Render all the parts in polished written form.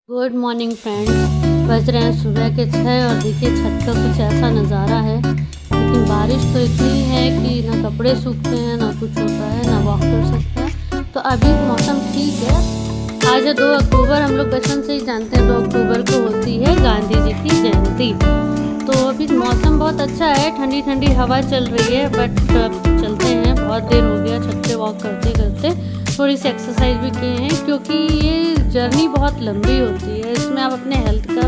Good morning friends. बज रहे हैं सुबह के 6 और देखिए छत का कुछ ऐसा नज़ारा है। लेकिन बारिश तो इतनी है कि ना कपड़े सूखते हैं, ना कुछ होता है, ना वॉक कर सकते हैं। तो अभी मौसम ठीक है। आज है 2 अक्टूबर। हम लोग बचपन से ही जानते हैं 2 अक्टूबर को होती है गांधी जी की जयंती। तो अभी मौसम बहुत अच्छा है, ठंडी ठंडी हवा चल रही है। बट चलते हैं, बहुत देर हो गया छत पे वॉक करते करते। थोड़ी सी एक्सरसाइज भी किए हैं क्योंकि ये जर्नी बहुत लंबी होती है। इसमें आप अपने हेल्थ का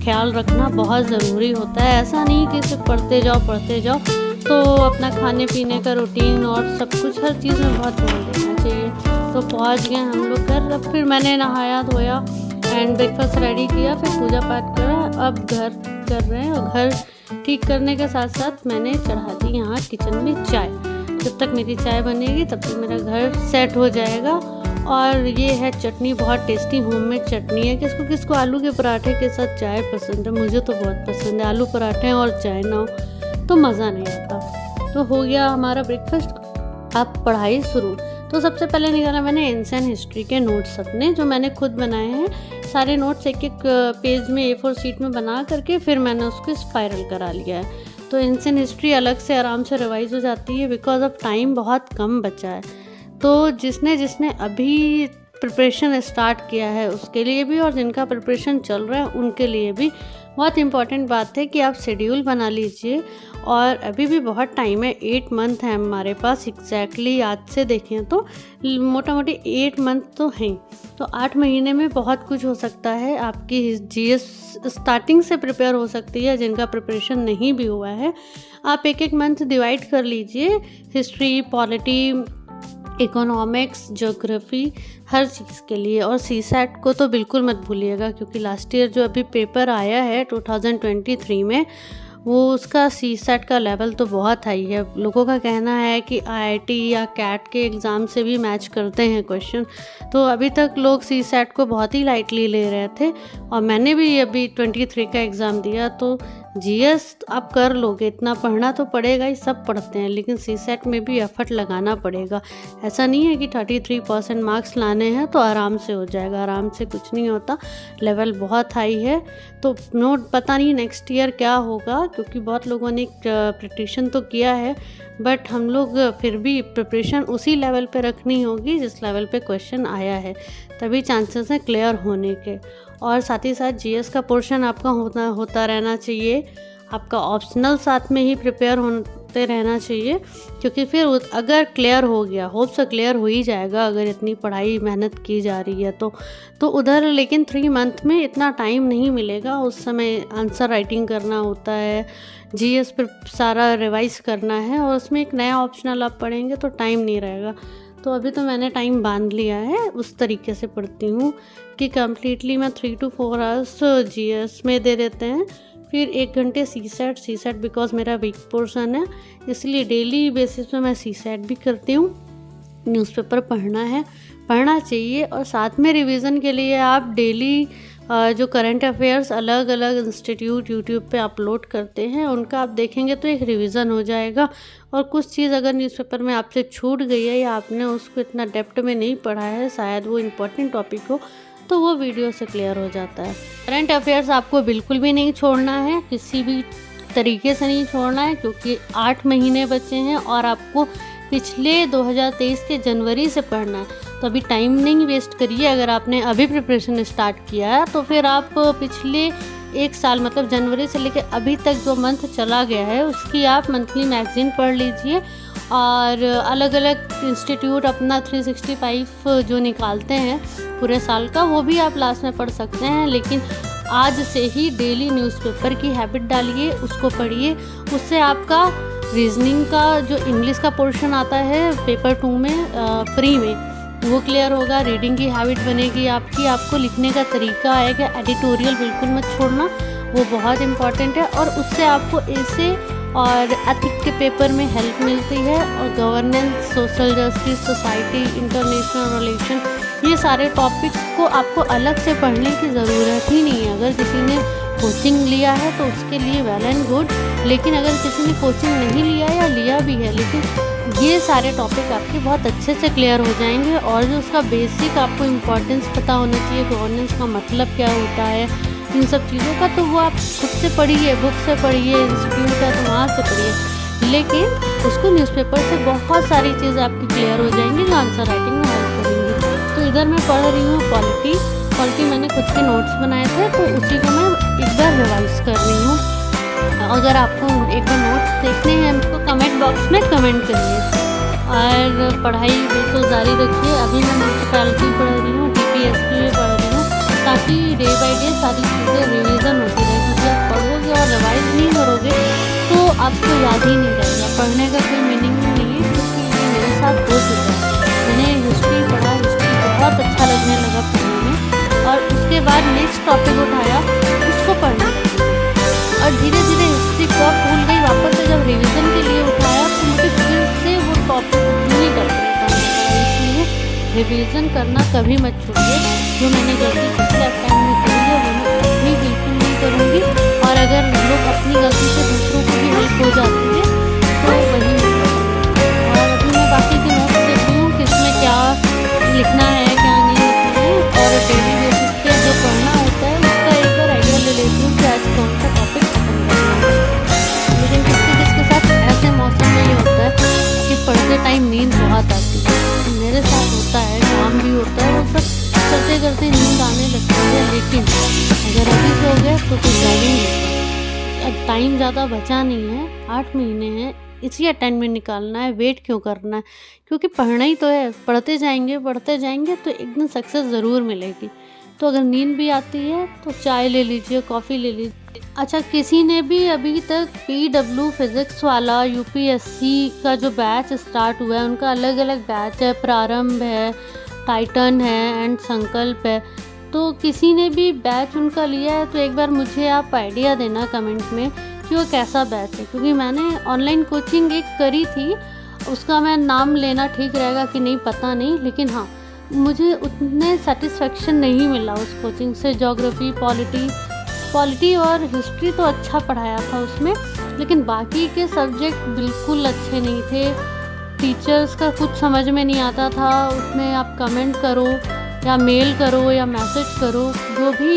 ख्याल रखना बहुत ज़रूरी होता है। ऐसा नहीं कि सिर्फ पढ़ते जाओ, तो अपना खाने पीने का रूटीन और सब कुछ हर चीज़ में बहुत ध्यान देना चाहिए। तो पहुंच गए हम लोग घर। अब फिर मैंने नहाया धोया एंड ब्रेकफास्ट रेडी किया, फिर पूजा पाठ करा। अब घर कर रहे हैं और घर ठीक करने के साथ साथ मैंने चढ़ा दी यहाँ किचन में चाय। जब तक मेरी चाय बनेगी तब तक मेरा घर सेट हो जाएगा। और ये है चटनी, बहुत टेस्टी होममेड चटनी है। किसको आलू के पराठे के साथ चाय पसंद है? मुझे तो बहुत पसंद है। आलू पराठे और चाय ना हो तो मज़ा नहीं आता। तो हो गया हमारा ब्रेकफास्ट, अब पढ़ाई शुरू। तो सबसे पहले निकाला मैंने एंशिएंट हिस्ट्री के नोट्स अपने, जो मैंने खुद बनाए हैं। सारे नोट्स एक एक पेज में A4 शीट में बना करके फिर मैंने उसको स्पाइरल करा लिया है। तो एंशिएंट हिस्ट्री अलग से आराम से रिवाइज हो जाती है बिकॉज ऑफ टाइम बहुत कम बचा है। तो जिसने अभी प्रिपरेशन स्टार्ट किया है उसके लिए भी, और जिनका प्रिपरेशन चल रहा है उनके लिए भी बहुत इम्पॉर्टेंट बात है कि आप शेड्यूल बना लीजिए। और अभी भी बहुत टाइम है, 8 मंथ है हमारे पास एग्जैक्टली। आज से देखें तो मोटा मोटी 8 मंथ तो हैं। तो 8 महीने में बहुत कुछ हो सकता है। आपकी GS स्टार्टिंग से प्रिपेयर हो सकती है। जिनका प्रिपरेशन नहीं भी हुआ है, आप एक एक मंथ डिवाइड कर लीजिए। हिस्ट्री, पॉलिटी, इकोनॉमिक्स, ज्योग्राफी, हर चीज़ के लिए। और CSAT को तो बिल्कुल मत भूलिएगा क्योंकि लास्ट ईयर जो अभी पेपर आया है 2023 में, वो उसका CSAT का लेवल तो बहुत हाई है। लोगों का कहना है कि IIT या CAT के एग्ज़ाम से भी मैच करते हैं क्वेश्चन। तो अभी तक लोग CSAT को बहुत ही लाइटली ले रहे थे और मैंने भी अभी 23 का एग्ज़ाम दिया। तो GS आप कर लोगे, इतना पढ़ना तो पड़ेगा ही, सब पढ़ते हैं, लेकिन CSAT में भी एफर्ट लगाना पड़ेगा। ऐसा नहीं है कि 33% मार्क्स लाने हैं तो आराम से हो जाएगा। आराम से कुछ नहीं होता, लेवल बहुत हाई है। तो नोट पता नहीं नेक्स्ट ईयर क्या होगा क्योंकि बहुत लोगों ने प्रिपरेशन तो किया है, बट हम लोग फिर भी प्रिपरेशन उसी लेवल पे रखनी होगी जिस लेवल पे क्वेश्चन आया है, तभी चांसेस हैं क्लियर होने के। और साथ ही साथ GS का पोर्शन आपका होता रहना चाहिए। आपका ऑप्शनल साथ में ही प्रिपेयर होते रहना चाहिए क्योंकि फिर अगर क्लियर हो गया, होप से क्लियर हो ही जाएगा अगर इतनी पढ़ाई मेहनत की जा रही है तो उधर। लेकिन 3 मंथ में इतना टाइम नहीं मिलेगा, उस समय आंसर राइटिंग करना होता है, GS पर सारा रिवाइज करना है और उसमें एक नया ऑप्शनल आप पढ़ेंगे तो टाइम नहीं रहेगा। तो अभी तो मैंने टाइम बांध लिया है, उस तरीके से पढ़ती हूँ कि कम्प्लीटली मैं 3 to 4 आवर्स GS में दे देते हैं, फिर 1 घंटे CSAT बिकॉज मेरा वीक पोर्शन है, इसलिए डेली बेसिस पे मैं CSAT भी करती हूँ। न्यूज़पेपर पढ़ना चाहिए और साथ में रिवीजन के लिए आप डेली जो करंट अफेयर्स अलग अलग इंस्टीट्यूट यूट्यूब पे अपलोड करते हैं उनका आप देखेंगे तो एक रिवीजन हो जाएगा। और कुछ चीज़ अगर न्यूज़पेपर में आपसे छूट गई है या आपने उसको इतना डेप्थ में नहीं पढ़ा है, शायद वो इम्पोर्टेंट टॉपिक हो, तो वो वीडियो से क्लियर हो जाता है। करंट अफेयर्स आपको बिल्कुल भी नहीं छोड़ना है, किसी भी तरीके से नहीं छोड़ना है क्योंकि 8 महीने बचे हैं और आपको पिछले 2023 के जनवरी से पढ़ना है। तो अभी टाइम नहीं वेस्ट करिए। अगर आपने अभी प्रिपरेशन स्टार्ट किया है तो फिर आप पिछले 1 साल मतलब जनवरी से लेकर अभी तक जो मंथ चला गया है उसकी आप मंथली मैगजीन पढ़ लीजिए। और अलग अलग इंस्टीट्यूट अपना 365 जो निकालते हैं पूरे साल का, वो भी आप लास्ट में पढ़ सकते हैं। लेकिन आज से ही डेली न्यूज़पेपर की हैबिट डालिए, उसको पढ़िए। उससे आपका रीजनिंग का जो इंग्लिश का पोर्शन आता है पेपर 2 में फ्री में, वो क्लियर होगा। रीडिंग की हैबिट बनेगी आपको लिखने का तरीका आएगा। एडिटोरियल बिल्कुल मत छोड़ना, वो बहुत इम्पॉर्टेंट है। और उससे आपको ऐसे और एथिक के पेपर में हेल्प मिलती है। और governance, social justice, society, international relation, ये सारे टॉपिक को आपको अलग से पढ़ने की ज़रूरत ही नहीं है। अगर किसी ने कोचिंग लिया है तो उसके लिए वेल एंड गुड, लेकिन अगर किसी ने कोचिंग नहीं लिया या लिया भी है लेकिन ये सारे टॉपिक आपके बहुत अच्छे से क्लियर हो जाएंगे। और जो उसका बेसिक आपको इम्पोर्टेंस पता होना चाहिए, गवर्नेंस का मतलब क्या होता है, इन सब चीज़ों का, तो वो आप खुद से पढ़िए, बुक से पढ़िए, इंस्टीट्यूट है तो वहाँ से पढ़िए। लेकिन उसको न्यूज़पेपर से बहुत सारी चीज़ें आपकी क्लियर हो जाएंगी जो आंसर राइटिंग में हेल्प करेंगी। तो इधर मैं पढ़ रही हूँ पॉलिटी मैंने खुद के नोट्स बनाए थे, तो उसी को मैं एक बार रिवाइज कर रही हूँ। अगर आपको एक बार नोट्स देखने हैं तो कमेंट बॉक्स में कमेंट करिए। और पढ़ाई बिल्कुल जारी रखिए। अभी मैं म्यूनसिपैलिटी पढ़ रही हूँ, DPSP में पढ़ रही हूँ, ताकि डे बाई डे सारी चीज़ें रिवीजन होती रहे। क्योंकि आप पढ़ोगे और रिवाइज नहीं करोगे तो आपको याद ही नहीं रहेगा, पढ़ने का कोई मीनिंग नहीं है। क्योंकि ये मेरे साथ हो चुका है। मैंने हिस्ट्री पढ़ा, हिस्ट्री बहुत अच्छा लगने लगा पढ़ने में, और उसके बाद नेक्स्ट टॉपिक उठाया, उसको पढ़ने लगी और धीरे धीरे हिस्ट्री को भूल गई। वापस से जब रिवीजन के लिए उठाया तो मुझे फिर से वो टॉपिक नहीं करना पड़ा। इसलिए रिवीजन करना कभी मत छोड़िए। जो मैंने गलती पिछले टाइम में करी है वो मैं अपनी बिल्कुल नहीं करूँगी। और अगर लोग अपनी गलती से दूसरों को भी हेल्प हो जाती है तो वही मैं करूँगी। और अभी मैं बाकी के नोट्स देख रही हूँ कि इसमें क्या लिखना है, क्या नहीं लिखना है, और डेली बेसिस पे जो पढ़ना होता है उसका एक बार आइडिया ले लेती हूँ कि आज कौन सा टॉपिक खत्म करना है। लेकिन किसके साथ ऐसे मौसम में ये होता है कि पढ़ते टाइम नींद बहुत आती है। मेरे साथ होता है, काम भी होता है, वो सब करते करते नींद आने लगती है। लेकिन अगर अभी सो गए तो कुछ जागेंगे। अब टाइम ज़्यादा बचा नहीं है, 8 महीने हैं, इसी अटेंडमेंट निकालना है। वेट क्यों करना है? क्योंकि पढ़ना ही तो है। पढ़ते जाएंगे तो एक दिन सक्सेस ज़रूर मिलेगी। तो अगर नींद भी आती है तो चाय ले लीजिए, कॉफ़ी ले लीजिए। अच्छा, किसी ने भी अभी तक PW फिज़िक्स वाला UPSC का जो बैच स्टार्ट हुआ है, उनका अलग अलग बैच है, प्रारंभ है, टाइटन है एंड संकल्प है। तो किसी ने भी बैच उनका लिया है तो एक बार मुझे आप आइडिया देना कमेंट में कि वो कैसा बैच है। क्योंकि मैंने ऑनलाइन कोचिंग एक करी थी, उसका मैं नाम लेना ठीक रहेगा कि नहीं पता नहीं, लेकिन हाँ मुझे उतने सेटिस्फेक्शन नहीं मिला उस कोचिंग से। ज्योग्राफी, पॉलिटी और हिस्ट्री तो अच्छा पढ़ाया था उसमें, लेकिन बाकी के सब्जेक्ट बिल्कुल अच्छे नहीं थे। टीचर्स का कुछ समझ में नहीं आता था। उसमें आप कमेंट करो या मेल करो या मैसेज करो, जो भी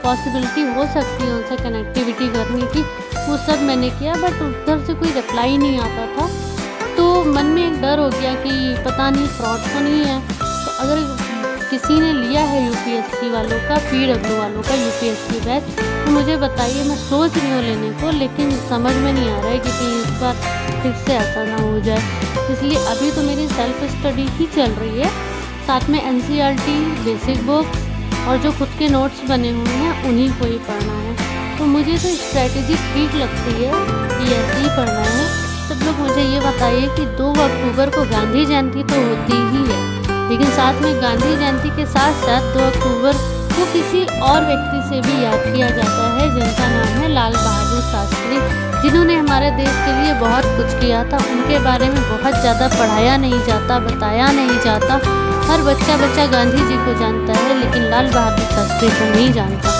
पॉसिबिलिटी हो सकती है उनसे कनेक्टिविटी करने की, वो सब मैंने किया, बट उधर से कोई रिप्लाई नहीं आता था। तो मन में एक डर हो गया कि पता नहीं फ्रॉड तो नहीं है। तो अगर किसी ने लिया है UPSC वालों का, PW वालों का UPSC बैच, तो मुझे बताइए। मैं सोच रही हूँ लेने को, लेकिन समझ में नहीं आ रहा है कि कहीं इस बार फिर से ऐसा ना हो जाए। इसलिए अभी तो मेरी सेल्फ स्टडी ही चल रही है, साथ में NCERT, बेसिक बुक्स और जो खुद के नोट्स बने हुए हैं उन्हीं को ही पढ़ना है। तो मुझे तो स्ट्रैटेजी ठीक लगती है कि ऐसे ही पढ़ना है। सब लोग मुझे ये बताइए कि 2 अक्टूबर को गांधी जयंती तो होती ही है, लेकिन साथ में गांधी जयंती के साथ साथ 2 अक्टूबर को किसी और व्यक्ति से भी याद किया जाता है, जिनका नाम है लाल बहादुर शास्त्री, जिन्होंने हमारे देश के लिए बहुत कुछ किया था। उनके बारे में बहुत ज़्यादा पढ़ाया नहीं जाता, बताया नहीं जाता। हर बच्चा गांधी जी को जानता है, लेकिन लाल बहादुर शास्त्री को नहीं जानता।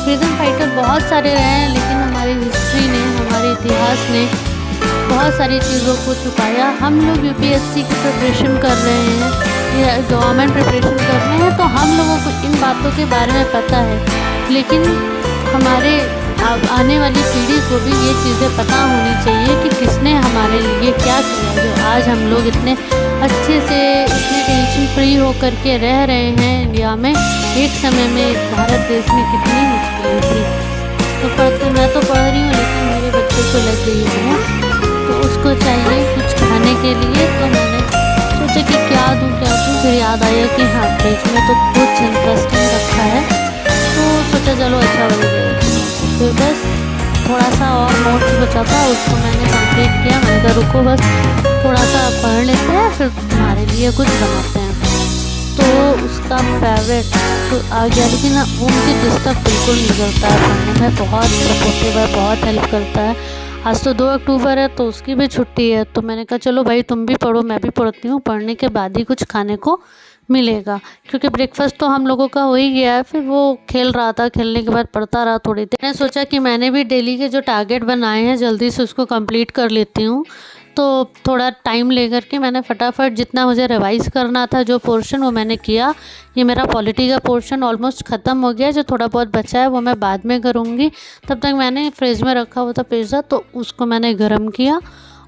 फ्रीडम फाइटर बहुत सारे रहे हैं, लेकिन हमारी हिस्ट्री ने, हमारे इतिहास ने बहुत सारी चीज़ों को छुपाया। हम लोग UPSC की प्रिपरेशन कर रहे हैं या गवर्नमेंट प्रिपरेशन कर रहे हैं, तो हम लोगों को इन बातों के बारे में पता है, लेकिन हमारे आने वाली पीढ़ी को भी ये चीज़ें पता होनी चाहिए कि किसने हमारे लिए क्या किया, जो आज हम लोग इतने अच्छे से, इतने टेंशन फ्री होकर के रह रहे हैं इंडिया में। एक समय में भारत देश में कितनी मुश्किलें थी। तो मैं तो पढ़ रही हूँ, लेकिन मेरे बच्चे को लग गई है, तो उसको चाहिए कुछ खाने के लिए। तो मैंने सोचा कि क्या दूँ, फिर याद आया कि हाँ फ्रिज में तो कुछ इंटरेस्टिंग रखा है, तो सोचा चलो अच्छा बन गया। फिर बस थोड़ा सा और नोट्स बचा था, उसको मैंने कंप्लीट किया। मैंने कहा रुको बस थोड़ा सा पढ़ लेते हैं, फिर तुम्हारे लिए कुछ बनाते हैं। तो उसका फेवरेट तो आ गया, लेकिन वो मुझे डिस्टर्ब बिल्कुल नहीं करता है पढ़ने में, बहुत सपोर्टिव है, बहुत हेल्प करता है। आज तो 2 अक्टूबर है तो उसकी भी छुट्टी है, तो मैंने कहा चलो भाई तुम भी पढ़ो, मैं भी पढ़ती हूँ। पढ़ने के बाद ही कुछ खाने को मिलेगा, क्योंकि ब्रेकफास्ट तो हम लोगों का हो ही गया है। फिर वो खेल रहा था, खेलने के बाद पढ़ता रहा थोड़ी देर। मैंने सोचा कि मैंने भी डेली के जो टारगेट बनाए हैं जल्दी से उसको कंप्लीट कर लेती हूँ, तो थोड़ा टाइम लेकर के मैंने फटाफट जितना मुझे रिवाइज़ करना था जो पोर्शन वो मैंने किया। ये मेरा पॉलिटी का पोर्शन ऑलमोस्ट ख़त्म हो गया है, जो थोड़ा बहुत बचा है वो मैं बाद में करूँगी। तब तक मैंने फ्रिज में रखा हुआ था पिज़्ज़ा, तो उसको मैंने गर्म किया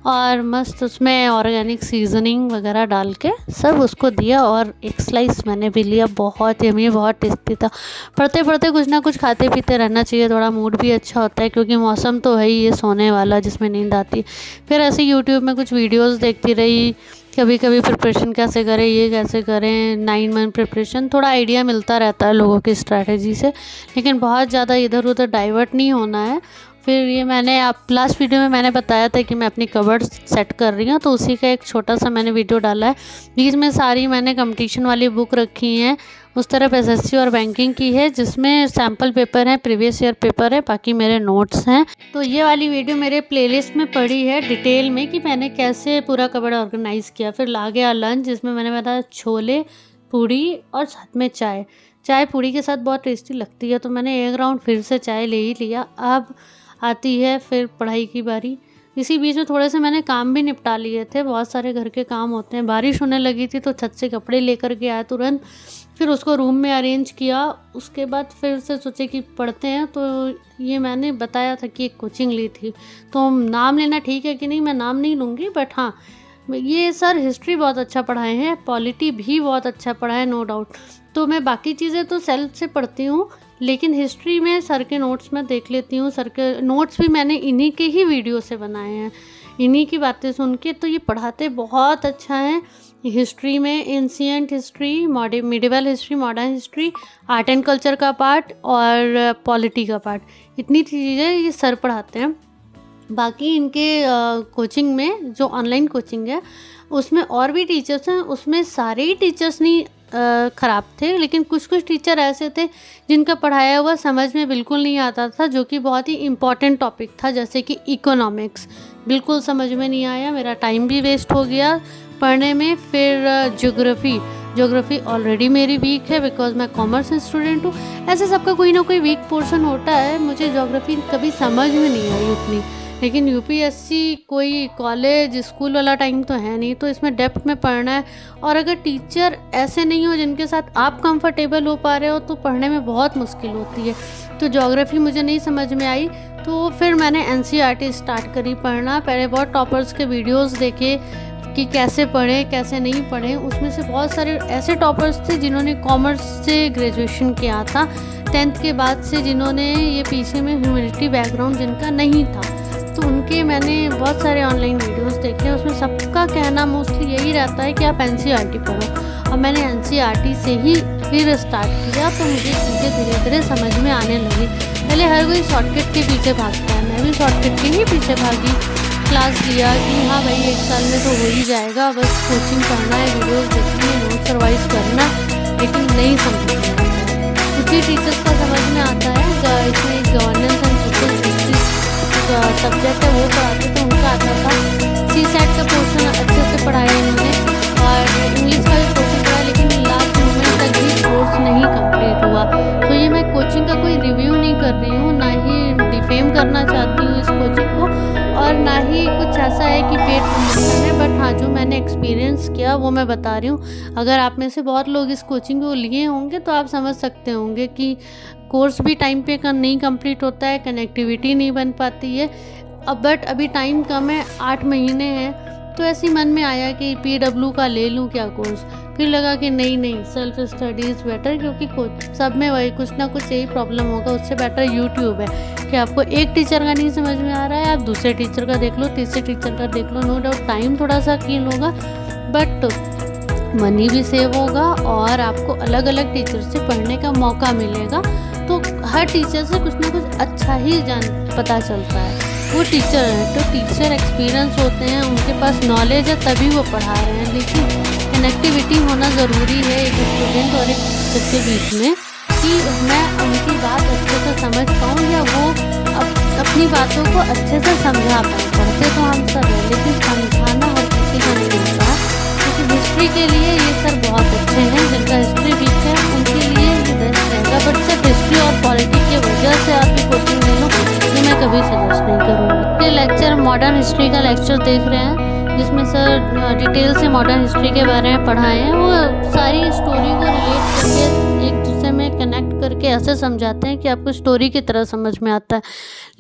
और मस्त उसमें ऑर्गेनिक सीजनिंग वगैरह डाल के सब उसको दिया और एक स्लाइस मैंने भी लिया। बहुत यम्मी, बहुत टेस्टी था। पढ़ते पढ़ते कुछ ना कुछ खाते पीते रहना चाहिए, थोड़ा मूड भी अच्छा होता है, क्योंकि मौसम तो है ही ये सोने वाला जिसमें नींद आती है। फिर ऐसे यूट्यूब में कुछ वीडियोज़ देखती रही, कभी कभी प्रिपरेशन कैसे करें, ये कैसे करें, 9 मंथ प्रिपरेशन, थोड़ा आइडिया मिलता रहता है लोगों की स्ट्रैटेजी से, लेकिन बहुत ज़्यादा इधर उधर डाइवर्ट नहीं होना है। फिर ये मैंने आप लास्ट वीडियो में मैंने बताया था कि मैं अपनी कवर्ड सेट कर रही हूँ, तो उसी का एक छोटा सा मैंने वीडियो डाला है। बीच में सारी मैंने कंपटीशन वाली बुक रखी हैं, उस तरफ एसएससी और बैंकिंग की है, जिसमें सैम्पल पेपर है, प्रीवियस ईयर पेपर है, बाकी मेरे नोट्स हैं। तो ये वाली वीडियो मेरे प्लेलिस्ट में पड़ी है डिटेल में कि मैंने कैसे पूरा कवर्ड ऑर्गेनाइज़ किया। फिर ला गया लंच, जिसमें मैंने बताया छोले, पूड़ी और साथ में चाय। चाय पूड़ी के साथ बहुत टेस्टी लगती है, तो मैंने एक राउंड फिर से चाय ले ही लिया। अब आती है फिर पढ़ाई की बारी। इसी बीच में थोड़े से मैंने काम भी निपटा लिए थे, बहुत सारे घर के काम होते हैं। बारिश होने लगी थी तो छत से कपड़े लेकर के आया तुरंत, फिर उसको रूम में अरेंज किया। उसके बाद फिर से सोचे कि पढ़ते हैं, तो ये मैंने बताया था कि एक कोचिंग ली थी, तो नाम लेना ठीक है कि नहीं, मैं नाम नहीं लूँगी, बट हाँ ये सर हिस्ट्री बहुत अच्छा पढ़ाए हैं, पॉलिटी भी बहुत अच्छा पढ़ाया है, नो डाउट। तो मैं बाकी चीज़ें तो सेल्फ से पढ़ती हूँ, लेकिन हिस्ट्री में सर के नोट्स में देख लेती हूँ। सर के नोट्स भी मैंने इन्हीं के ही वीडियो से बनाए हैं, इन्हीं की बातें सुन के। तो ये पढ़ाते बहुत अच्छा है। हिस्ट्री में ancient history, medieval history, modern history, art and culture का पार्ट और पॉलिटी का पार्ट, इतनी चीज़ें ये सर पढ़ाते हैं। बाकी इनके कोचिंग में जो ऑनलाइन कोचिंग है उसमें और भी टीचर्स हैं, उसमें सारे ही टीचर्स नहीं ख़राब थे, लेकिन कुछ कुछ टीचर ऐसे थे जिनका पढ़ाया हुआ समझ में बिल्कुल नहीं आता था, जो कि बहुत ही इम्पॉर्टेंट टॉपिक था, जैसे कि इकोनॉमिक्स। बिल्कुल समझ में नहीं आया, मेरा टाइम भी वेस्ट हो गया पढ़ने में। फिर ज्योग्राफी ऑलरेडी मेरी वीक है, बिकॉज मैं कॉमर्स स्टूडेंट हूँ। ऐसे सबका कोई ना कोई वीक पोर्शन होता है। मुझे ज्योग्राफी कभी समझ में नहीं आई उतनी, लेकिन यूपीएससी कोई कॉलेज स्कूल वाला टाइम तो है नहीं, तो इसमें डेप्थ में पढ़ना है। और अगर टीचर ऐसे नहीं हो जिनके साथ आप कंफर्टेबल हो पा रहे हो, तो पढ़ने में बहुत मुश्किल होती है। तो ज्योग्राफी मुझे नहीं समझ में आई, तो फिर मैंने एनसीईआरटी स्टार्ट करी पढ़ना। पहले बहुत टॉपर्स के वीडियोस देखे कि कैसे पढ़ें कैसे नहीं पढ़ें। उसमें से बहुत सारे ऐसे टॉपर्स थे जिन्होंने कॉमर्स से ग्रेजुएशन किया था 10th के बाद से, जिन्होंने ये पीछे में ह्यूमैनिटी बैकग्राउंड जिनका नहीं था, तो उनके मैंने बहुत सारे ऑनलाइन वीडियोस देखे। उसमें सबका कहना मोस्टली यही रहता है कि आप एनसीईआरटी पढ़ो। और मैंने एनसीईआरटी से ही फिर स्टार्ट किया, तो मुझे चीज़ें धीरे धीरे समझ में आने लगी। पहले हर कोई शॉर्टकट के पीछे भागता है, मैं भी शॉर्टकट के ही पीछे भागी। क्लास लिया कि हाँ भाई 1 साल में तो हो ही जाएगा, बस कोचिंग पढ़ना है, वीडियोस देखनी है, नोट्स रिवाइज करना, लेकिन नहीं समझ में आता है। क्योंकि टीचर्स का समझ में आता है, इसमें governance and social justice subject है वो पढ़ाते, तो उनका आता था। सीसेट का पोर्शन अच्छे से पढ़ाया इन्होंने, और इंग्लिश का भी पोर्शन पढ़ाया, लेकिन लास्ट मोमेंट तक भी कोर्स नहीं कंप्लीट हुआ। तो ये मैं कोचिंग का कोई रिव्यू नहीं कर रही हूँ, ना ही डिफेम करना चाहती हूँ इस कोचिंग को, और ना ही कुछ ऐसा है कि पेड प्रमोशन है, बट हाँ जो मैंने एक्सपीरियंस किया वो मैं बता रही हूँ। अगर आप में से बहुत लोग इस कोचिंग को लिए होंगे तो आप समझ सकते होंगे कि कोर्स भी टाइम पे नहीं कंप्लीट होता है, कनेक्टिविटी नहीं बन पाती है। अब बट अभी टाइम कम है, 8 महीने हैं, तो ऐसे मन में आया कि PW का ले लूँ क्या कोर्स। फिर लगा कि नहीं सेल्फ स्टडी इज़ बेटर, क्योंकि सब में वही कुछ ना कुछ यही प्रॉब्लम होगा। उससे बेटर यूट्यूब है कि आपको एक टीचर का नहीं समझ में आ रहा है, आप दूसरे टीचर का देख लो, तीसरे टीचर का देख लो। नो डाउट टाइम थोड़ा सा कील होगा, बट मनी भी सेव होगा और आपको अलग अलग टीचर से पढ़ने का मौका मिलेगा। तो हर टीचर से कुछ ना कुछ अच्छा ही पता चलता है। वो टीचर हैं तो टीचर एक्सपीरियंस होते हैं, उनके पास नॉलेज है तभी वो पढ़ा रहे हैं, लेकिन कनेक्टिविटी होना ज़रूरी है एक स्टूडेंट और एक टीचर के बीच में, कि मैं उनकी बात अच्छे से समझ पाऊँ या वो अपनी बातों को अच्छे से समझा पाएँ। पढ़ते तो हम सब हैं, लेकिन समझाना हर किसी का नहीं होता। क्योंकि हिस्ट्री के लिए ये सर बहुत अच्छे हैं, जिनका हिस्ट्री वीक है उनके लिए ये बेस्ट रहेगा, बट सिर्फ हिस्ट्री और पॉलिटी की वजह से आप ये कोचिंग ले लो, ये मैं कभी सजेस्ट नहीं करूँगी। ये लेक्चर मॉडर्न हिस्ट्री का लेक्चर देख रहे हैं जिसमें सर डिटेल से मॉडर्न हिस्ट्री के बारे में पढ़ाए हैं। वो सारी स्टोरी को रिलेट करके एक दूसरे में कनेक्ट करके ऐसे समझाते हैं कि आपको स्टोरी की तरह समझ में आता है।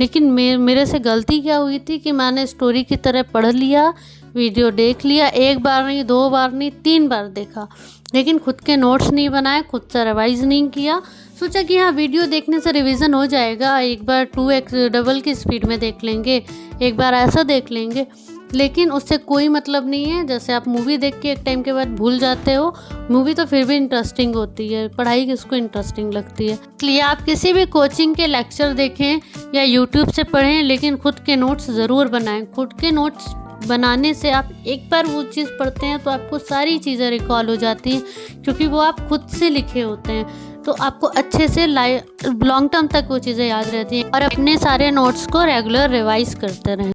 लेकिन मेरे से गलती क्या हुई थी कि मैंने स्टोरी की तरह पढ़ लिया, वीडियो देख लिया, 1 बार नहीं, 2 बार नहीं, 3 बार देखा, लेकिन खुद के नोट्स नहीं बनाए, खुद से रिवाइज़ नहीं किया। सोचा कि हाँ वीडियो देखने से रिवीजन हो जाएगा, एक बार 2x डबल की स्पीड में देख लेंगे, एक बार ऐसा देख लेंगे, लेकिन उससे कोई मतलब नहीं है। जैसे आप मूवी देख के एक टाइम के बाद भूल जाते हो, मूवी तो फिर भी इंटरेस्टिंग होती है, पढ़ाई किसको इंटरेस्टिंग लगती है। इसलिए आप किसी भी कोचिंग के लेक्चर देखें या यूट्यूब से पढ़ें, लेकिन खुद के नोट्स ज़रूर बनाएं। खुद के नोट्स बनाने से आप एक बार वो चीज़ पढ़ते हैं तो आपको सारी चीज़ें रिकॉल हो जाती हैं, क्योंकि वो आप खुद से लिखे होते हैं, तो आपको अच्छे से लॉन्ग टर्म तक वो चीज़ें याद रहती हैं। और अपने सारे नोट्स को रेगुलर रिवाइज करते रहें।